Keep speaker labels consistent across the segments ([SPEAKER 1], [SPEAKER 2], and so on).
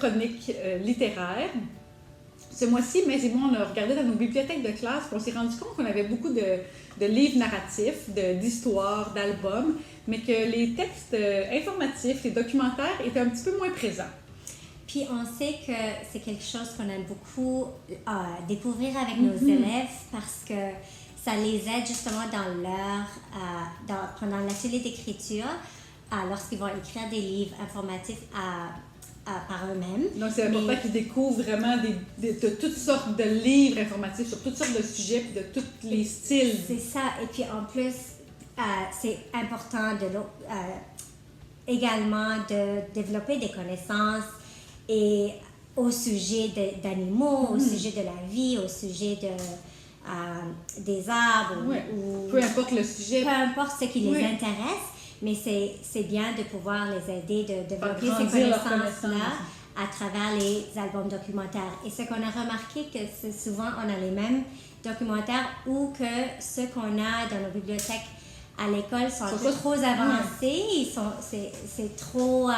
[SPEAKER 1] chroniques littéraires. Ce mois-ci, mais et moi, on a regardé dans nos bibliothèques de classe, puis on s'est rendu compte qu'on avait beaucoup de livres narratifs, d'histoires, d'albums, mais que les textes informatifs, les documentaires étaient un petit peu moins présents.
[SPEAKER 2] Puis on sait que c'est quelque chose qu'on aime beaucoup découvrir avec nos élèves parce que ça les aide justement pendant l'atelier d'écriture, lorsqu'ils vont écrire des livres informatifs par eux-mêmes.
[SPEAKER 1] Donc, c'est important qu'ils découvrent vraiment de toutes sortes de livres informatifs sur toutes sortes de sujets et de tous les styles.
[SPEAKER 2] C'est ça. Et puis, en plus, c'est important également de développer des connaissances et au sujet d'animaux, au sujet de la vie, au sujet des arbres.
[SPEAKER 1] Ouais. Peu importe le sujet.
[SPEAKER 2] Peu importe ce qui les intéresse. Mais c'est bien de pouvoir les aider de développer ces connaissances-là à travers les albums documentaires. Et ce qu'on a remarqué, que c'est souvent on a les mêmes documentaires ou que ceux qu'on a dans nos bibliothèques à l'école sont un peu trop avancés, c'est trop...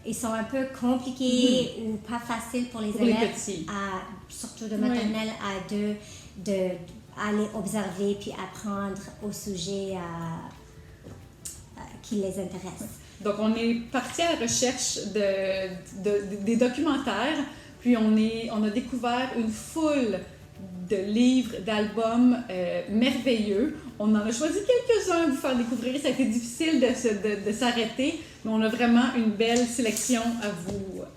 [SPEAKER 2] ils sont un peu compliqués ou pas faciles pour les élèves, surtout de maternelle à deux, d'aller observer puis apprendre au sujet qui les intéresse.
[SPEAKER 1] Donc, on est parti à la recherche des documentaires, puis on a découvert une foule de livres, d'albums merveilleux. On en a choisi quelques-uns à vous faire découvrir. Ça a été difficile de s'arrêter, mais on a vraiment une belle sélection à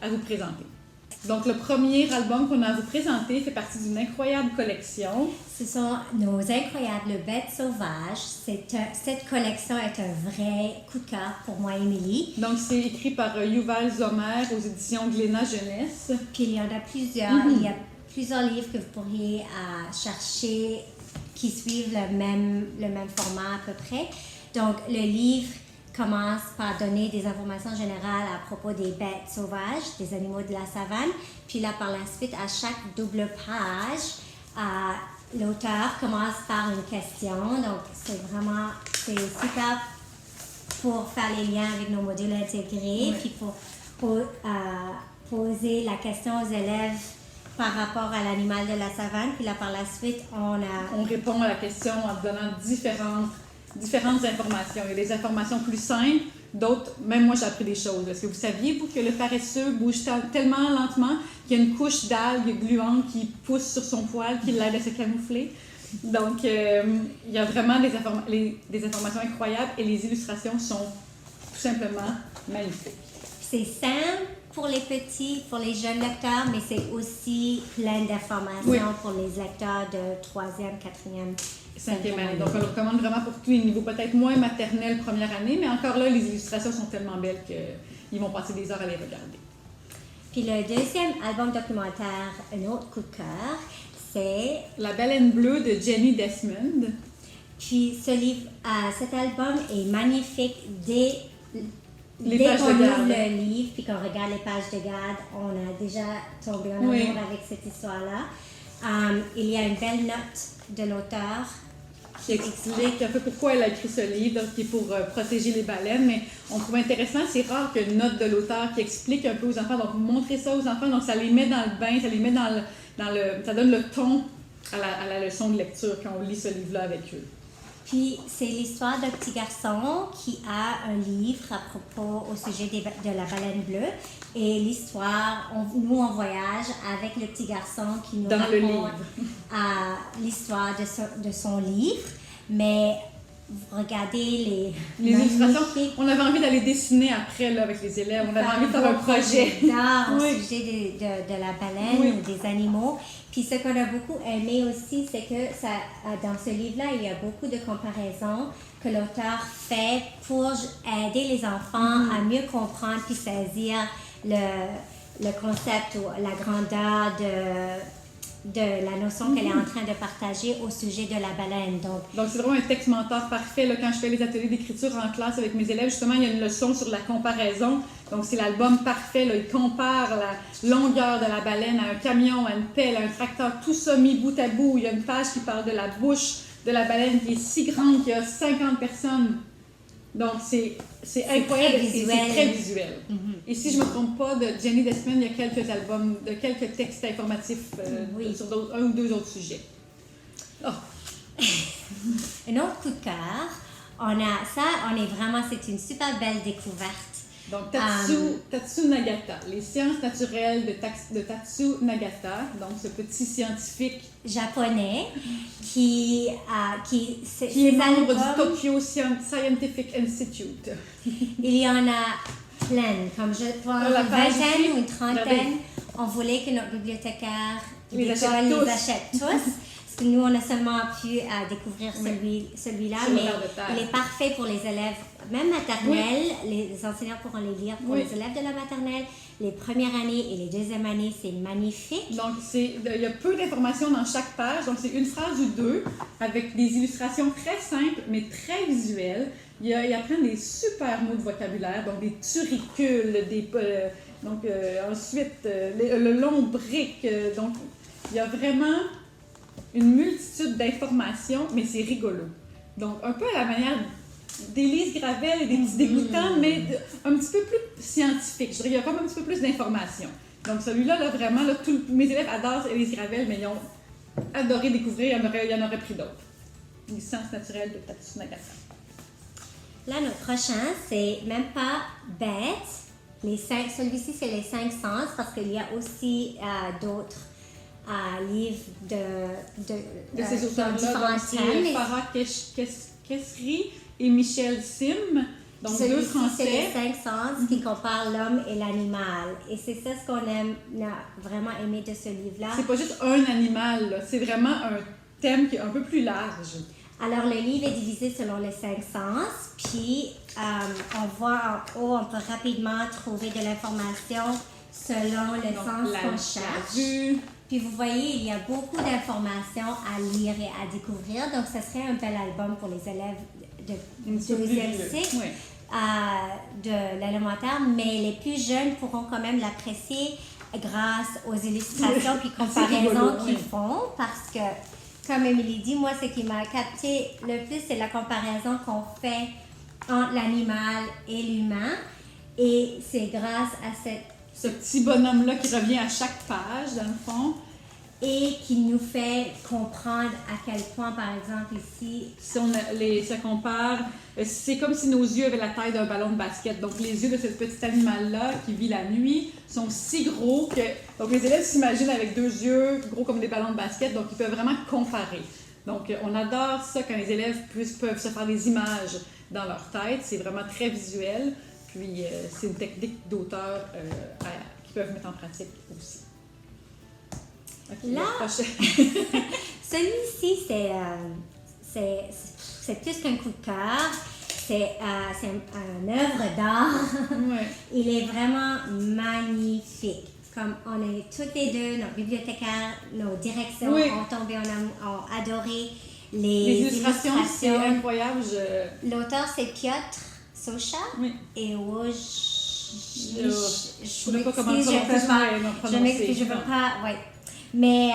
[SPEAKER 1] vous présenter. Donc, le premier album qu'on a à vous présenter fait partie d'une incroyable collection.
[SPEAKER 2] Ce sont nos incroyables bêtes sauvages. Cette collection est un vrai coup de cœur pour moi et Émilie.
[SPEAKER 1] Donc, c'est écrit par Yuval Zomer aux éditions Glénat Jeunesse.
[SPEAKER 2] Puis, il y en a plusieurs. Il y a plusieurs livres que vous pourriez chercher qui suivent le même format à peu près. Donc, le livre commence par donner des informations générales à propos des bêtes sauvages, des animaux de la savane. Puis là, par la suite, à chaque double page, l'auteur commence par une question. Donc, c'est super pour faire les liens avec nos modules intégrés, puis pour poser la question aux élèves par rapport à l'animal de la savane. Puis là, par la suite,
[SPEAKER 1] on répond à la question en donnant différentes informations. Il y a des informations plus simples, d'autres, même moi j'ai appris des choses. Est-ce que vous saviez, vous, que le paresseux bouge tellement lentement qu'il y a une couche d'algues gluantes qui pousse sur son poil, qui l'aide à se camoufler? Donc, il y a vraiment des informations incroyables et les illustrations sont tout simplement magnifiques.
[SPEAKER 2] C'est simple pour les petits, pour les jeunes lecteurs, mais c'est aussi plein d'informations pour les lecteurs de 3e, 4e,
[SPEAKER 1] 5e année. Donc, on le recommande vraiment pour tous les niveaux, peut-être moins maternelle, première année, mais encore là, les illustrations sont tellement belles qu'ils vont passer des heures à les regarder.
[SPEAKER 2] Puis le deuxième album documentaire, un autre coup de cœur, c'est
[SPEAKER 1] La baleine bleue de Jenny Desmond.
[SPEAKER 2] Puis cet album est magnifique dès
[SPEAKER 1] pages
[SPEAKER 2] qu'on
[SPEAKER 1] de garde.
[SPEAKER 2] ouvre le livre, puis qu'on regarde les pages de garde, on a déjà tombé en amour avec cette histoire-là. Il y a une belle note de l'auteur
[SPEAKER 1] qui explique un peu pourquoi elle a écrit ce livre, qui est pour protéger les baleines, mais on trouve intéressant, c'est rare qu'il y ait une note de l'auteur qui explique un peu aux enfants, donc vous montrez ça aux enfants, donc ça les met dans le bain, ça les met ça donne le ton à la leçon de lecture quand on lit ce livre-là avec eux.
[SPEAKER 2] Puis c'est l'histoire d'un petit garçon qui a un livre à propos au sujet de la baleine bleue. Et l'histoire, nous on voyage avec le petit garçon qui nous raconte l'histoire de son livre. Mais vous regardez
[SPEAKER 1] les illustrations. On avait envie d'aller dessiner après là, avec les élèves. On avait envie de faire un projet
[SPEAKER 2] d'art au sujet de la baleine ou des animaux. Puis ce qu'on a beaucoup aimé aussi, c'est que dans ce livre-là, il y a beaucoup de comparaisons que l'auteur fait pour aider les enfants à mieux comprendre puis saisir le concept ou la grandeur de la notion qu'elle est en train de partager au sujet de la baleine.
[SPEAKER 1] Donc c'est vraiment un texte mentor parfait. Là, quand je fais les ateliers d'écriture en classe avec mes élèves, justement, il y a une leçon sur la comparaison. Donc c'est l'album parfait. Là. Il compare la longueur de la baleine à un camion, à une pelle, à un tracteur, tout ça mis bout à bout. Il y a une page qui parle de la bouche de la baleine qui est si grande qu'il y a 50 personnes Donc, c'est incroyable et c'est très visuel. Et si je ne me trompe pas, de Jenny Desmond, il y a quelques albums, quelques textes informatifs sur un ou deux autres sujets. Oh.
[SPEAKER 2] Un autre coup de cœur, c'est une super belle découverte.
[SPEAKER 1] Donc, Tatsu Nagata, les sciences naturelles de Tatsu Nagata, donc ce petit scientifique
[SPEAKER 2] japonais qui
[SPEAKER 1] est membre du Tokyo Scientific Institute.
[SPEAKER 2] Il y en a plein, comme je pense une vingtaine ou une trentaine. On voulait que notre bibliothécaire
[SPEAKER 1] les achète tous.
[SPEAKER 2] Parce que nous, on a seulement pu découvrir celui-là, mais il est parfait pour les élèves, même maternelle. Les enseignants pourront les lire pour les élèves de la maternelle. Les premières années et les deuxièmes années, c'est magnifique.
[SPEAKER 1] Donc, il y a peu d'informations dans chaque page. Donc, c'est une phrase ou deux avec des illustrations très simples, mais très visuelles. Il apprend des super mots de vocabulaire, donc des turricules, ensuite le lombric. Donc, il y a vraiment une multitude d'informations, mais c'est rigolo. Donc, un peu à la manière d'Élise Gravel et des petits dégoûtants, mais un petit peu plus scientifique. Je dirais, il y a comme un petit peu plus d'informations. Donc, celui-là, vraiment, mes élèves adorent Élise Gravel, mais ils ont adoré découvrir, il y en aurait pris d'autres. Les sciences naturelles de Tatsu Nagata.
[SPEAKER 2] Là, notre prochain, c'est même pas bête. Celui-ci, c'est les 5 sens, parce qu'il y a aussi d'autres livres de
[SPEAKER 1] ces auteurs-là. C'est Farah Kesri et Michel Sim, donc deux Français.
[SPEAKER 2] C'est les 5 sens qui comparent l'homme et l'animal. Et c'est ça ce qu'on a vraiment aimé de ce livre-là.
[SPEAKER 1] C'est pas juste un animal, là. C'est vraiment un thème qui est un peu plus large.
[SPEAKER 2] Alors, le livre est divisé selon les 5 sens, puis on voit en haut, on peut rapidement trouver de l'information selon le sens qu'on cherche. Puis vous voyez, il y a beaucoup d'informations à lire et à découvrir, donc ce serait un bel album pour les élèves de deuxième cycle de l'élémentaire, mais les plus jeunes pourront quand même l'apprécier grâce aux illustrations puis comparaisons qu'ils font, parce que, comme Émilie dit, moi, ce qui m'a capté le plus, c'est la comparaison qu'on fait entre l'animal et l'humain, et c'est grâce à
[SPEAKER 1] ce petit bonhomme-là qui revient à chaque page, dans le fond.
[SPEAKER 2] Et qui nous fait comprendre à quel point, par exemple, ici...
[SPEAKER 1] Si on se compare, c'est comme si nos yeux avaient la taille d'un ballon de basket. Donc, les yeux de ce petit animal-là qui vit la nuit sont si gros que... Donc, les élèves s'imaginent avec 2 yeux gros comme des ballons de basket, donc ils peuvent vraiment comparer. Donc, on adore ça quand les élèves peuvent se faire des images dans leur tête. C'est vraiment très visuel. Puis, c'est une technique d'auteur qu'ils peuvent mettre en pratique aussi. Okay,
[SPEAKER 2] là, celui-ci, c'est plus qu'un coup de cœur. C'est une œuvre d'art.
[SPEAKER 1] Ouais.
[SPEAKER 2] Il est vraiment magnifique. Comme on est toutes les deux, nos bibliothécaires, nos directions ont tombé en amour, ont adoré les illustrations.
[SPEAKER 1] C'est incroyable.
[SPEAKER 2] L'auteur, c'est Piotr Socha et je ne sais pas comment je m'excuse, je ne veux pas. Ouais. Mais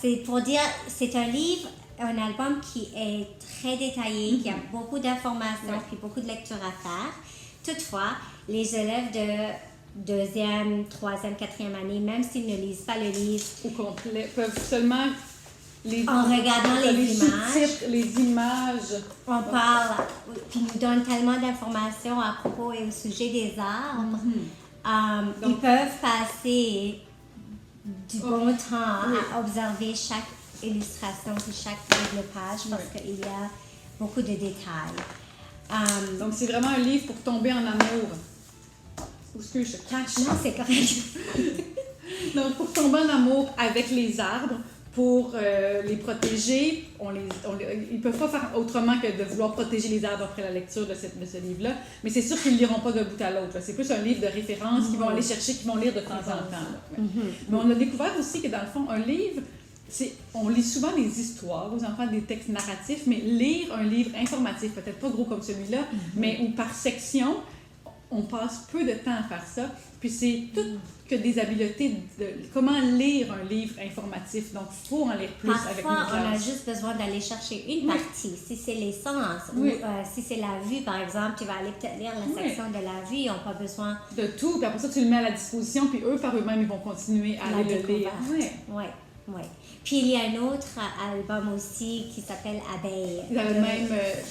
[SPEAKER 2] c'est pour dire, c'est un livre, un album qui est très détaillé, qui a beaucoup d'informations, puis beaucoup de lectures à faire. Toutefois, les élèves de 2e, 3e, 4e année, même s'ils ne lisent pas le livre
[SPEAKER 1] au complet, peuvent seulement
[SPEAKER 2] en regardant les
[SPEAKER 1] images.
[SPEAKER 2] On parle, puis nous donne tellement d'informations à propos et au sujet des arbres. Ils peuvent passer du bon temps à observer chaque illustration sur chaque page parce qu'il y a beaucoup de détails.
[SPEAKER 1] Donc, c'est vraiment un livre pour tomber en amour. Ou ce que je cache?
[SPEAKER 2] Non, c'est correct.
[SPEAKER 1] Donc, pour tomber en amour avec les arbres, pour les protéger, ils ne peuvent pas faire autrement que de vouloir protéger les arbres après la lecture de ce livre-là. Mais c'est sûr qu'ils ne liront pas d'un bout à l'autre. C'est plus un livre de référence qu'ils vont aller chercher, qu'ils vont lire de temps en temps. Mais on a découvert aussi que dans le fond, un livre, on lit souvent des histoires aux enfants, des textes narratifs, mais lire un livre informatif, peut-être pas gros comme celui-là, mais ou par section, on passe peu de temps à faire ça. Puis c'est tout que des habiletés de comment lire un livre informatif. Donc, il faut en lire plus avec nos classes.
[SPEAKER 2] Parfois, on a juste besoin d'aller chercher une partie. Si c'est les sens ou si c'est la vue, par exemple, tu vas aller peut-être lire la section de la vue. Ils n'ont pas besoin
[SPEAKER 1] de tout. Puis après ça, tu le mets à la disposition. Puis eux, par eux-mêmes, ils vont continuer à aller le lire.
[SPEAKER 2] Oui. Puis il y a un autre album aussi qui s'appelle Abeille.
[SPEAKER 1] Ils ont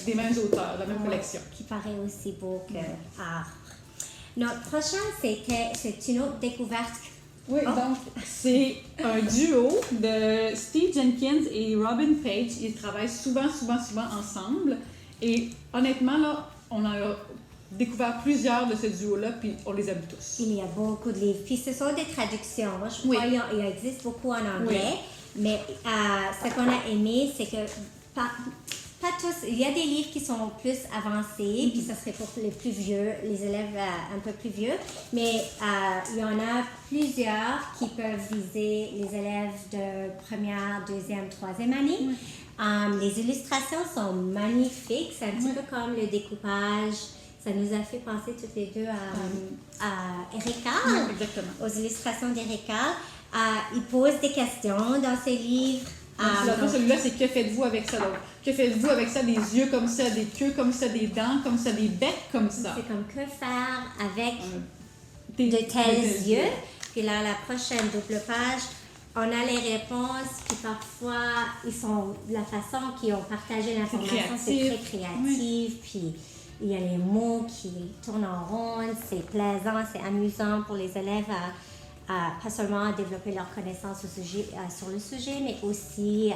[SPEAKER 1] des mêmes auteurs, la même collection.
[SPEAKER 2] Qui paraît aussi beau que Arbre. Notre prochain, c'est une autre découverte.
[SPEAKER 1] Oui, donc c'est un duo de Steve Jenkins et Robin Page. Ils travaillent souvent ensemble. Et honnêtement, là, on a découvert plusieurs de ce duo-là, puis on les aime tous.
[SPEAKER 2] Il y a beaucoup de livres. Puis ce sont des traductions. Moi, je crois qu'il existe beaucoup en anglais. Mais ce qu'on a aimé, c'est que pas tous. Il y a des livres qui sont plus avancés, puis ça serait pour les plus vieux, les élèves un peu plus vieux. Mais il y en a plusieurs qui peuvent viser les élèves de première, deuxième, troisième année. Les illustrations sont magnifiques. C'est un petit peu comme le découpage. Ça nous a fait penser toutes les deux à Erika, aux illustrations d'Erika. Il pose des questions dans ses livres.
[SPEAKER 1] Donc, celui-là, c'est que faites-vous avec ça? Donc, que faites-vous avec ça? Des yeux comme ça, des queues comme ça, des dents comme ça, des becs comme ça.
[SPEAKER 2] C'est comme que faire avec de tels yeux. Puis là, la prochaine double page, on a les réponses. Puis parfois, la façon qu'ils ont partagé l'information, c'est très créatif. Puis il y a les mots qui tournent en rond. C'est plaisant, c'est amusant pour les élèves pas seulement développer leurs connaissances sur le sujet, mais aussi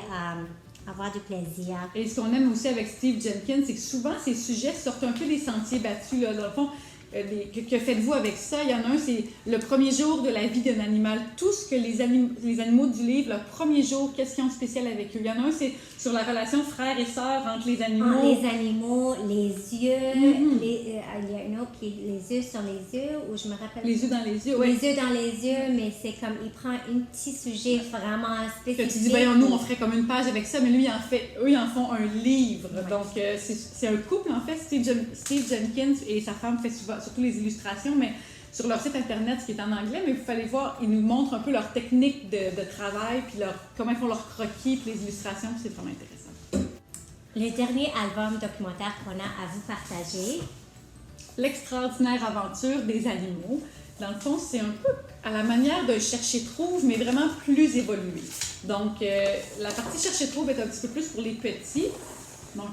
[SPEAKER 2] avoir du plaisir.
[SPEAKER 1] Et ce qu'on aime aussi avec Steve Jenkins, c'est que souvent, ces sujets sortent un peu des sentiers battus. Là. Dans le fond, que faites-vous avec ça? Il y en a un, c'est le premier jour de la vie d'un animal. Tout ce que les animaux du livre, leur premier jour, qu'est-ce qu'ils ont de spécial avec eux? Il y en a un, c'est sur la relation frère et sœur entre les animaux.
[SPEAKER 2] Les animaux, les yeux. Il y a une autre qui est les yeux sur les yeux, où je me rappelle...
[SPEAKER 1] Les yeux dans les yeux,
[SPEAKER 2] Les yeux dans les yeux, mais c'est comme, il prend un petit sujet vraiment spécifique.
[SPEAKER 1] Que tu dis, voyons, nous, on ferait comme une page avec ça, mais lui, eux, ils en font un livre. Donc, c'est un couple, en fait. Steve Jenkins et sa femme fait surtout les illustrations, mais sur leur site internet, ce qui est en anglais, mais vous allez voir, ils nous montrent un peu leur technique de travail, puis comment ils font leurs croquis, puis les illustrations, puis c'est vraiment intéressant.
[SPEAKER 2] Le dernier album documentaire qu'on a à vous partager,
[SPEAKER 1] L'extraordinaire aventure des animaux. Dans le fond, c'est un peu à la manière de Chercher-Trouve, mais vraiment plus évolué. Donc, la partie Chercher-Trouve est un petit peu plus pour les petits. Donc,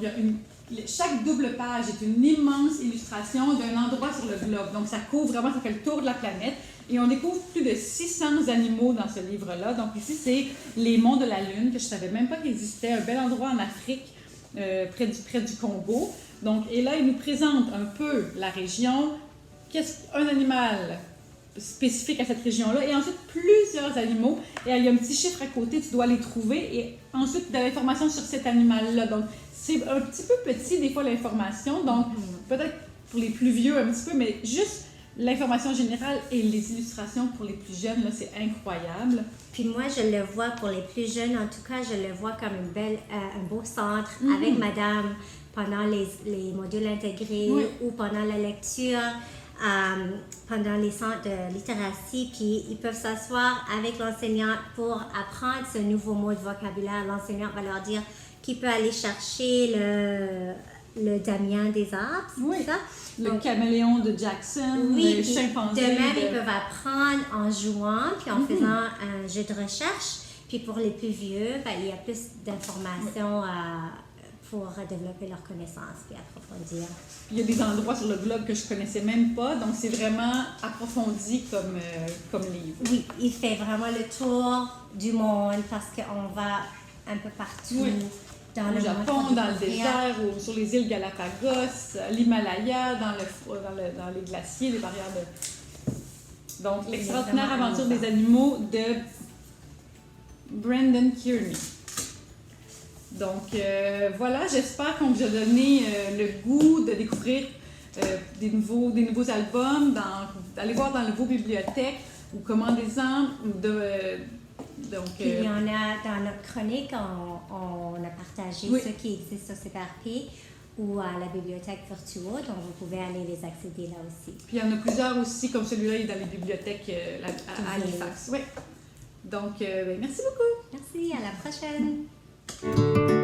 [SPEAKER 1] chaque double page est une immense illustration d'un endroit sur le globe. Donc, ça fait le tour de la planète. Et on découvre plus de 600 animaux dans ce livre-là. Donc, ici, c'est les monts de la Lune, que je ne savais même pas qu'ils existaient. Un bel endroit en Afrique, près du Congo. Donc, et là, il nous présente un peu la région, un animal spécifique à cette région-là, et ensuite plusieurs animaux. Et il y a un petit chiffre à côté, tu dois les trouver, et ensuite de l'information sur cet animal-là. Donc, c'est un petit peu petit, des fois, l'information. Donc, peut-être pour les plus vieux un petit peu, mais juste l'information générale et les illustrations pour les plus jeunes, là, c'est incroyable.
[SPEAKER 2] Puis moi, je le vois pour les plus jeunes, en tout cas, je le vois comme un beau centre avec madame pendant les modules intégrés ou pendant la lecture, pendant les centres de littératie. Puis ils peuvent s'asseoir avec l'enseignante pour apprendre ce nouveau mot de vocabulaire. L'enseignante va leur dire qu'il peut aller chercher le Damien des arbres, c'est ça?
[SPEAKER 1] Le caméléon de Jackson, le chimpanzé.
[SPEAKER 2] De même, ils peuvent apprendre en jouant, puis en faisant un jeu de recherche. Puis pour les plus vieux, il y a plus d'informations pour développer leurs connaissances puis approfondir.
[SPEAKER 1] Il y a des endroits sur le globe que je ne connaissais même pas, donc c'est vraiment approfondi comme livre.
[SPEAKER 2] Oui, il fait vraiment le tour du monde parce qu'on va un peu partout.
[SPEAKER 1] Oui.
[SPEAKER 2] Dans le
[SPEAKER 1] Japon, dans le désert, ou sur les îles Galapagos, l'Himalaya, dans les glaciers, les barrières de... Donc, l'extraordinaire aventure des animaux de Brendan Kearney. Donc, voilà, j'espère qu'on vous a donné le goût de découvrir des nouveaux albums, d'aller voir dans vos bibliothèques ou commandez-en.
[SPEAKER 2] Puis il y en a dans notre chronique, on a partagé ceux qui existent sur CPRP ou à la bibliothèque Virtuo, donc vous pouvez aller les accéder là aussi.
[SPEAKER 1] Puis il y en a plusieurs aussi, comme celui-là, il est dans les bibliothèques à Halifax. Oui. Donc, merci beaucoup.
[SPEAKER 2] Merci, à la prochaine.